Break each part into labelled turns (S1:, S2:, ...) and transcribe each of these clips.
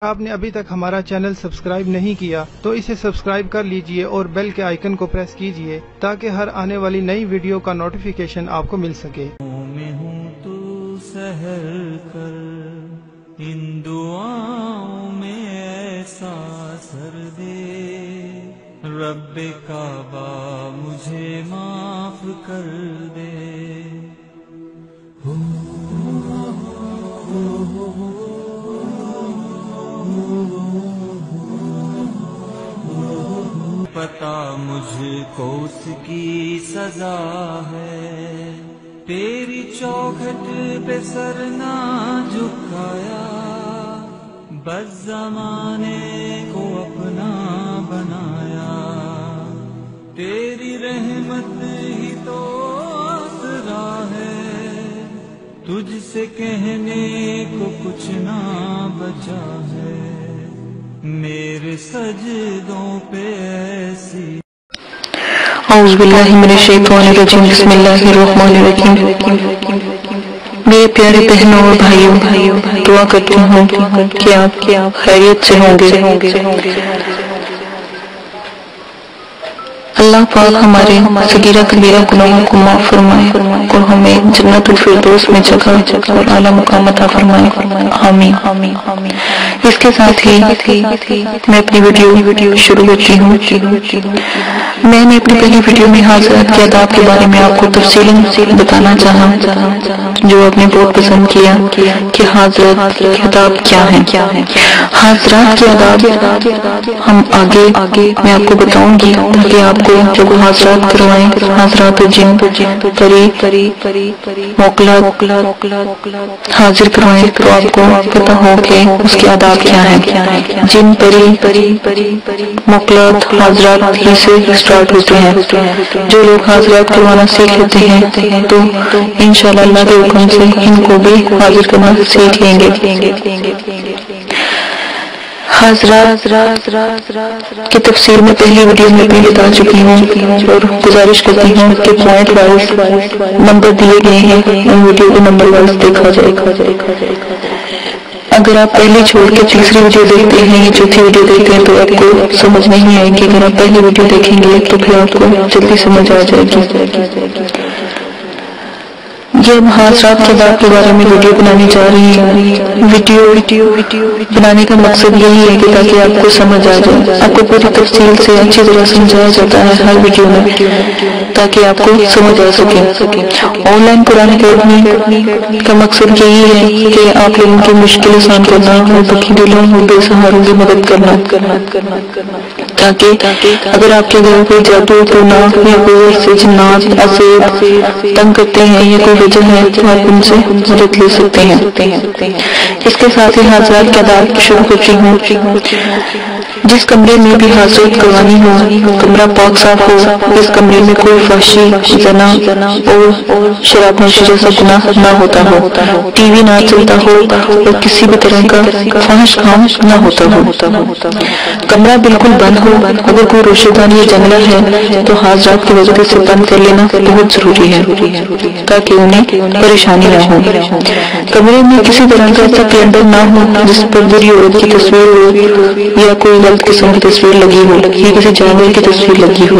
S1: آپ نے ابھی تک ہمارا چینل سبسکرائب نہیں کیا تو اسے سبسکرائب کر لیجئے اور بیل کے آئیکن کو پریس کیجئے تاکہ ہر آنے والی نئی ویڈیو کا نوٹیفیکیشن آپ کو مل سکے۔
S2: میں ہوں تو سحر کر ان دعاؤں میں ایسا اثر دے، رب کعبہ مجھے معاف کر دے۔ پتا مجھ کو اس کی سزا ہے، تیری چوکھٹ پہ سر نہ جھکایا، بس زمانے کو اپنا بنایا، تیری رحمت ہی تو آسرا ہے، تجھ سے کہنے کو کچھ نہ بچا ہے، میرے سجدوں پہ ایسی۔
S3: اعوذ باللہ من الشیطان الرجیم، بسم اللہ الرحمن الرحیم۔ میرے پیارے بہنوں اور بھائیوں، دعا کرتی ہوں کہ آپ خیریت سے ہوں گے۔ اللہ پاک ہمارے صغیرہ کبیرہ گناہوں کو معاف فرمائے اور ہمیں جنت الفردوس میں جگہ اور اعلیٰ مقام عطا فرمائے، آمین۔ اس کے ساتھ ہی میں اپنی ویڈیو شروع کرتی ہوں۔ میں نے اپنی پہلی ویڈیو میں حاضرات کے آداب کے بارے میں آپ کو تفصیل بتانا چاہا، جو آپ نے بہت پسند کیا کہ حاضرات کے آداب کیا ہیں۔ حاضرات کے آداب ہم آگے میں آپ کو بتاؤں گی کہ آپ کو جب حاضرات کروائیں، حاضرات جن، پری، موکلات حاضر کروائیں تو آپ کو پتہ ہو کہ اس کے آداب کیا ہیں۔ جن، پری، موکلات حاضرات ہی سے اسٹارٹ ہوتے ہیں۔ جو لوگ حاضرات کروانا سیکھ لیتے ہیں تو انشاءاللہ اللہ کے حکم سے ان کو بھی حاضر کرنا سیکھ لیں گے۔ حاضرات کی تفسیر میں پہلی ویڈیو میں بھی بتا چکی ہوں اور گزارش کرتی ہوں کہ پوائنٹ وائز نمبر دیے گئے ہیں، ان ویڈیو کو نمبر وائز دیکھا جائے۔ اگر آپ پہلی چھوڑ کے تیسری ویڈیو دیکھتے ہیں یا چوتھی ویڈیو دیکھتے ہیں تو آپ کو سمجھ نہیں آئے گی، اگر آپ پہلی ویڈیو دیکھیں گے تو پھر آپ کو جلدی سمجھ آ جائے گی۔ یہ حاضرات کے آداب کے بارے میں ویڈیو بنانی چاہ رہی ہیں۔ ویڈیو بنانے کا مقصد یہی ہے کہ تاکہ آپ کو سمجھ آ جائے، آپ کو پوری تفصیل سے اچھی طرح سمجھایا جاتا ہے ہر ویڈیو میں تاکہ آپ کو سمجھ آ سکے۔ آن لائن قرآن اکیڈمی کا مقصد یہی ہے کہ آپ لوگوں کی مشکل آسان کرنا اور دکھی دلوں اور بے سہاروں کی مدد کرنا، تاکہ اگر آپ کے گھر کوئی جادو ٹونا یا کوئی سے جنات عصیب تنگ کرتے ہیں یا کوئی وجہ ہے تو آپ ان سے مدد لے سکتے ہیں۔ اس کے ساتھ ہی حاضرات کے آداب شروع کرتی ہوں۔ جس کمرے میں بھی حاضرات کروانی ہو، کمرہ پاک صاف ہو، اس کمرے میں کوئی فحشی، زنا اور شراب نوشی جیسا گناہ نہ ہوتا ہو، ٹی وی نہ چلتا ہو اور کسی بھی طرح کا فحش کام نہ ہوتا ہو۔ کمرہ بالکل بند ہو، اگر کوئی روشن دان یا جنگلہ ہے تو حاضرات کی وجہ سے بند کر لینا بہت ضروری ہے تاکہ انہیں پریشانی نہ ہو۔ کمرے میں کسی طرح کا ایسا کیندل نہ ہو جس پر بری عورت کی تصویر ہو یا کوئی غلط قسم کی تصویر لگی ہو یا کسی جانور کی تصویر لگی ہو۔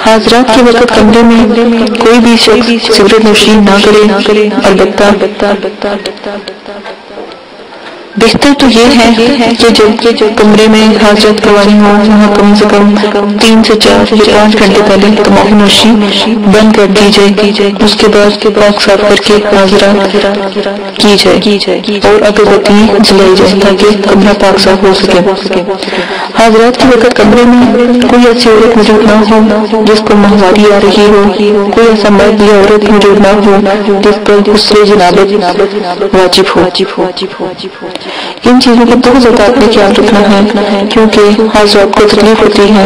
S3: حاضرات کے وقت کمرے میں کوئی بھی شخص سگریٹ نوشی نہ کرے، البتہ بہتر تو یہ ہے کہ جب کمرے میں حاضرات کروانی ہو وہاں کم سے کم 3 سے 4 یا 5 گھنٹے پہلے تمباکو نوشی بند کر دی جائے، اس کے بعد پاک صاف کر کے حاضرات کی جائے اور اگربتی جلائی جائے تاکہ کمرہ پاک صاف ہو سکے۔ حاضرات کے وقت کمرے میں کوئی ایسی عورت موجود نہ ہو جس کو ماہواری آ رہی ہو، کوئی ایسا مرد یا عورت موجود نہ ہو جس پر غسل جنابت واجب ہو۔ ان چیزوں کو بہت زیادہ اپنے خیال رکھنا ہے کیونکہ حاضرات کو تکلیف ہوتی ہے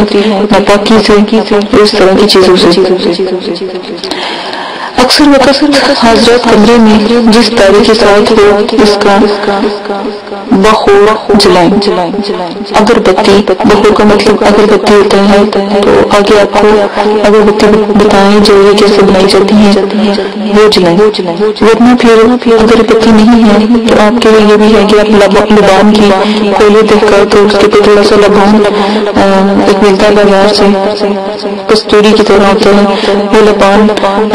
S3: ناپاکی سے اور اس طرح کی چیزوں سے۔ اکثر وقت حضرات کمرے میں جس تارے کے ساتھ ہو اس کا بخور جلائیں. اگر بتی، بخور کا مطلب اگر بتی ہوتا ہے تو آگے آپ کو اگر بتی بتائیں جو یہ کیسے بنائی جاتی ہیں وہ جلائیں. ورنہ پھر اگر بتی نہیں ہے تو آپ کے لیے یہ بھی ہے کہ آپ لبان کی کوئلے دیکھ کر تو اس کے پہ تھوڑا سا لبان ایک ملتا ہے بازار سے، کستوری کی طرح ہوتا ہے، وہ لبان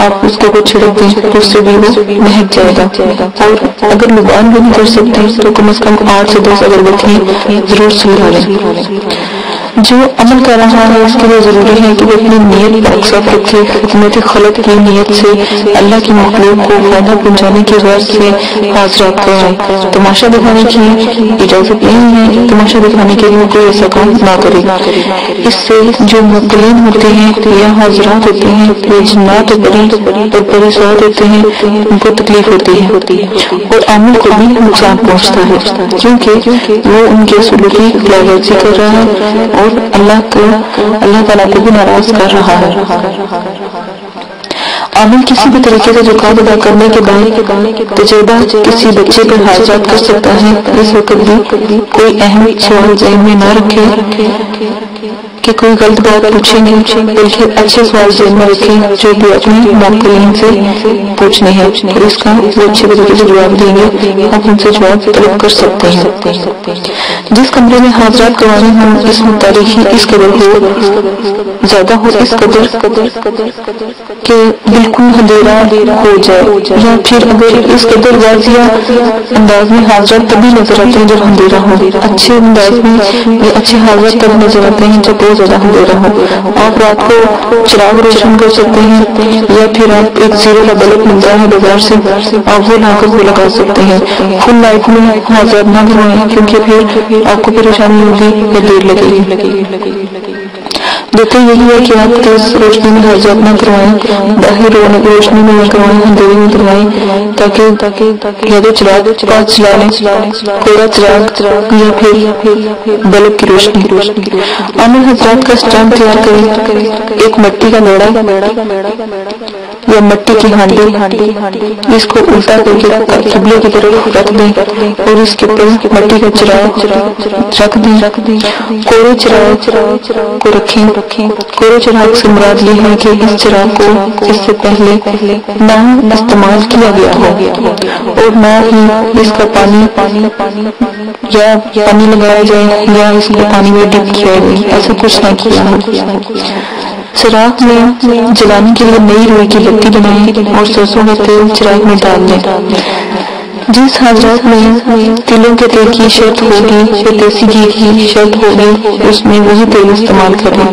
S3: آپ اس کو چھڑک دیں تو اس سے بھی وہ مہک جائے گا. اور اگر لبان بھی نہیں کر سکتے تو کم از کم 8 سے 10 اگربتی ضرور سلگا لیں. جو عمل کر رہا ہے اس کے لیے ضروری ہے کہ وہ اپنی نیت پاک صاف رکھے، حکمت خلق کی نیت سے اللہ کی مخلوق کو فائدہ پہنچانے کی غرض سے حاضرات کرائے. تماشا دکھانے کی اجازت نہیں ہے، تماشا دکھانے کے لیے کوئی ایسا کام نہ کرے. اس سے جو مبتلین ہوتے ہیں یا حاضرات ہوتے ہیں یا جنات اور پری سواد ہوتے ہیں ان کو تکلیف ہوتی ہے اور عامل کو بھی نقصان پہنچتا ہے کیونکہ وہ ان کے سلوکی خلاف ورزی کر رہا ہے اور اللہ تعالیٰ کو بھی ناراض کر رہا ہے. عامل کسی بھی طریقے سے زکات ادا کرنے کے بعد تجربہ کسی بچے پر حاضرات کر سکتا ہے. اس وقت بھی کوئی اہم سوال ذہن میں نہ رکھے کہ کوئی غلط بات پوچھیں گے، بلکہ اچھے سوال ذہن میں رکھیں جو بھی اپنے موکلین سے پوچھنے ہیں اور اس کا وہ اچھے طریقے سے جواب دیں گے. آپ ان سے جواب طلب کر سکتے ہیں. جس کمرے میں حاضرات کروانے ہوں اس میں تاریخی اس قدر ہو زیادہ ہو اس قدر کہ بالکل اندھیرا ہو جائے، یا پھر اگر اس قدر واضح انداز میں حاضرات تبھی نظر آتے ہیں جب اندھیرا ہو. اچھے انداز میں یا اچھے حاضرات تب نظر آتے ہیں جب بہت زیادہ اندھیرا ہو. آپ رات کو چراغ روشن کر سکتے ہیں یا پھر آپ ایک زیرو کا بلب ملتا ہے بازار سے آپ وہ لا کر وہ لگا سکتے ہیں. فل لائٹ میں حاضرات نہ کروائیں کیونکہ پھر آپ کو پریشانی ہوگی یا دیر لگے گی. بہتر یہی ہے کہ آپ تیز روشنی میں حاضرات نہ کروائیں، باہر روشنی میں نہ کروائیں، اندھیرے میں کروائیں تاکہ یا تو چراغ پاس چلا لیں، کوڑا چراغ یا پھر بلب کی روشنی. عامل حضرات کا اسٹینڈ تیار کریں. ایک مٹی کا بیڑا یا مٹی کی ہانڈی اس کو الٹا کر کے قبلے کی طرف رکھ دیں اور اس کے اوپر مٹی کا چراغ رکھ دیں. کوڑے چراغ کو رکھیں. کوڑے چراغ سے مراد یہ ہے کہ اس چراغ کو اس سے پہلے نہ استعمال کیا گیا ہو اور نہ ہی اس کا پانی یا پانی لگایا جائے یا اس کو پانی میں ڈپ کیا جائے، ایسا کچھ نہ کیا ہو. چراغ میں جلانے کے لیے نئی روئی کی بتی بنائیں اور سرسوں کا تیل چراغ میں ڈال دیں. جس حاضرات میں تلوں کے تیل کی شرط ہوگی یا دیسی گھی کی شرط ہوگی اس میں وہی تیل استعمال کریں،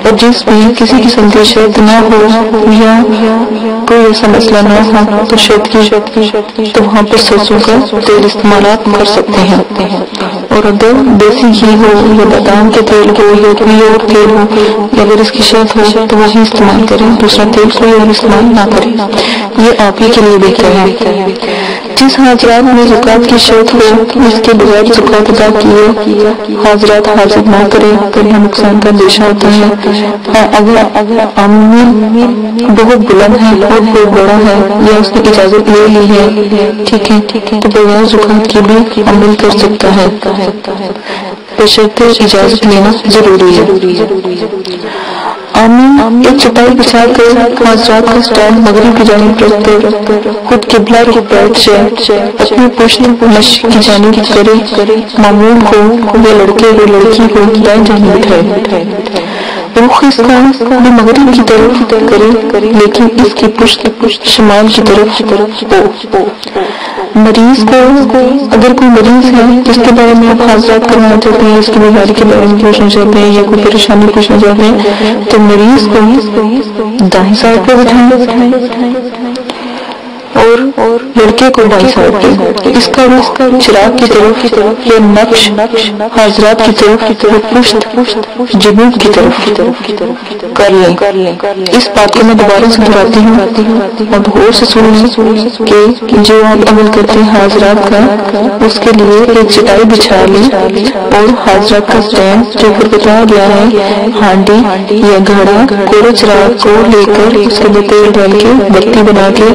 S3: اور جس میں کسی قسم کی شرط نہ ہو یا کوئی ایسا مسئلہ نہ ہو تو شرط کی تو وہاں پر سرسوں کا تیل استعمالات کر سکتے ہیں. اور اگر دیسی گھی ہو یا بادام کے تیل ہو یا کوئی اور تیل ہو یا اگر اس کی شرط ہو تو وہی استعمال کریں، دوسرا تیل کوئی اور استعمال نہ کریں. یہ آپ ہی کے لیے بہتر ہے. جس حاضرات میں زکات کی شرط ہو اس کے بغیر زکات ادا کیے حاضرات حاضر نہ کریں تو یہ نقصان کا اندیشہ ہوتا ہے. اگر عامل بہت بلند ہے اور بہت بڑا ہے یا اس نے اجازت لے لی ہے ٹھیک ہے تو بغیر زکات کی بھی عمل کر سکتا ہے، بشرطے اجازت لینا ضروری ہے. عامل ایک چٹائی بچھا کر حاضرات کا اسٹینڈ مغرب کی جانب رکھ کر خود قبلہ رخ بیٹھ جائے، اپنی پشت مشرق کی جانب کرے، معمول کو یا لڑکے یا لڑکی کو دائیں جانب بٹھائے. رخ اس کا بھی مغرب کی طرف کرے لیکن اس کی پشت شمال کی طرف ہو. مریض کو اگر کوئی مریض ہے جس کے بارے میں آپ حاضرات کرنا چاہتے ہیں، اس کی بیماری کے بارے میں پوچھنا چاہتے ہیں یا کوئی پریشانی پوچھنا چاہتے ہیں تو مریض کو دائیں سائڈ پہ بٹھائیں اور اور لڑکے کو 22 سال کی، اس کا رخ چراغ کی طرف یا نقش حضرات کی طرف پشت جنوب کی طرف کر لیں۔ اس بات کو میں دوبارہ سے دہراتی ہوں اب غور سے سن لیں کہ جو آپ عمل کرتے ہیں حضرات کا، اس کے لیے ایک چٹائی بچھا لیں اور حضرات کا اسٹینڈ جو اوپر بتایا گیا ہے، ہانڈی یا گھڑا، کوڑے چراغ کو لے کر اس کے اندر تیل ڈال کے بتی بنا کے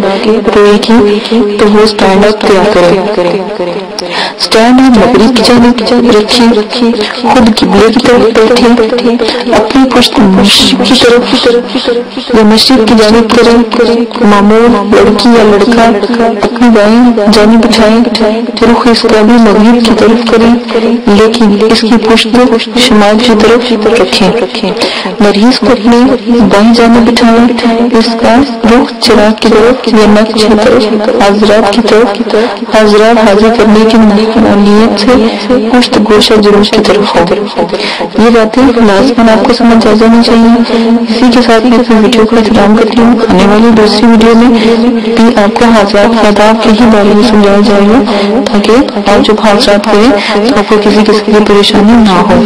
S3: روئی کی، تو وہ اسٹینڈ آپ تیار کریں۔ اسٹینڈ آپ مغرب کی جانب رکھیں، خود قبلے کی طرف بیٹھیں، اپنی پشت مشرق کی طرف یا مشرق کی جانب کریں، معمول لڑکی یا لڑکا اپنی بائیں جانب بچھائیں، رخ اس کا بھی مغرب کی طرف کریں لیکن اس کی پشت شمال کی طرف رکھیں۔ مریض کو اپنی بائیں جانب بٹھائیں، اس کا رخ چراغ کی طرف یا نقش کی طرف حضرات کی طرف، حضرات حاضر کرنے کی نیت سے پشت گوشہ جنوب کی طرف ہو۔ یہ باتیں لازماً آپ کو سمجھ آ جانی چاہیے۔ اسی کے ساتھ میں اپنی ویڈیو کا اختتام کرتی ہوں۔ آنے والی دوسری ویڈیو میں بھی آپ کو حاضرات آداب کے ہی بارے میں سمجھایا جائے گا تاکہ آپ جب حاضرات کریں تو آپ کو کسی قسم کی پریشانی نہ ہو،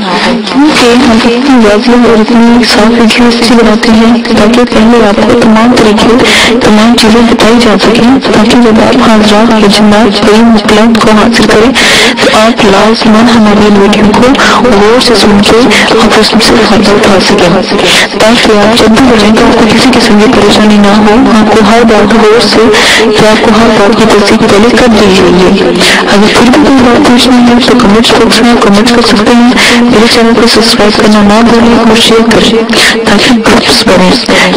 S3: کیونکہ ہم اتنی واضح اور اتنی صاف ویڈیو اس سے بناتے ہیں تاکہ پہلے آپ کو تمام طریقے تمام چیزیں بتائی جا سکیں، تاکہ جب آپ حاضرات یا جماعت کوئی مطلب کو حاصل کریں تو آپ لازماً ہماری ویڈیو کو غور سے سن کے آپ اس میں سے فائدہ اٹھا سکیں، تاکہ آپ جب بھی بنائیں تو آپ کو کسی قسم کی پریشانی نہ ہو۔ آپ کو ہر بات غور سے یا آپ کو ہر بات کی تصدیق پہلے کر دی گئی ہے۔ اگر پھر بھی کوئی بات پوچھنی ہے تو کمنٹس باکس میں کمنٹ کر سکتے ہیں۔ میرے چینل کو سبسکرائب کرنا نہ بھولیں اور شیئر کریں تاکہ گروپس بڑھیں،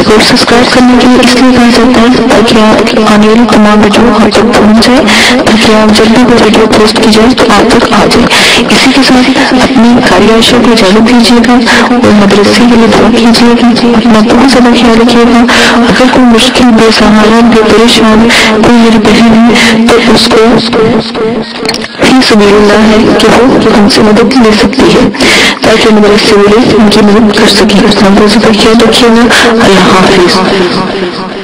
S3: اور سبسکرائب کرنے کے لیے اس لیے کہا جاتا ہے تاکہ آپ آنے والی تمام ویڈیو آپ تک پہنچ جائے، تاکہ آپ جب بھی کوئی ویڈیو پوسٹ کی جائے تو آپ تک آ جائے۔ اسی کے ساتھ اپنی کاریاشوں کو اجازت دیجیے گا اور مدرسے کے لیے دعا کیجیے گا۔ اپنا بہت زیادہ خیال رکھیے گا۔ اگر کوئی مشکل بے سہارا بے پریشان کوئی میری بہن ہے تو اس کو فی سبیل اللہ ہے کہ وہ ہم سے مدد لے سکتی ہے تاکہ مدرسے والے ان کی مدد کر سکیں۔ اپنا بہت زیادہ خیال رکھیے گا۔ اللہ حافظ۔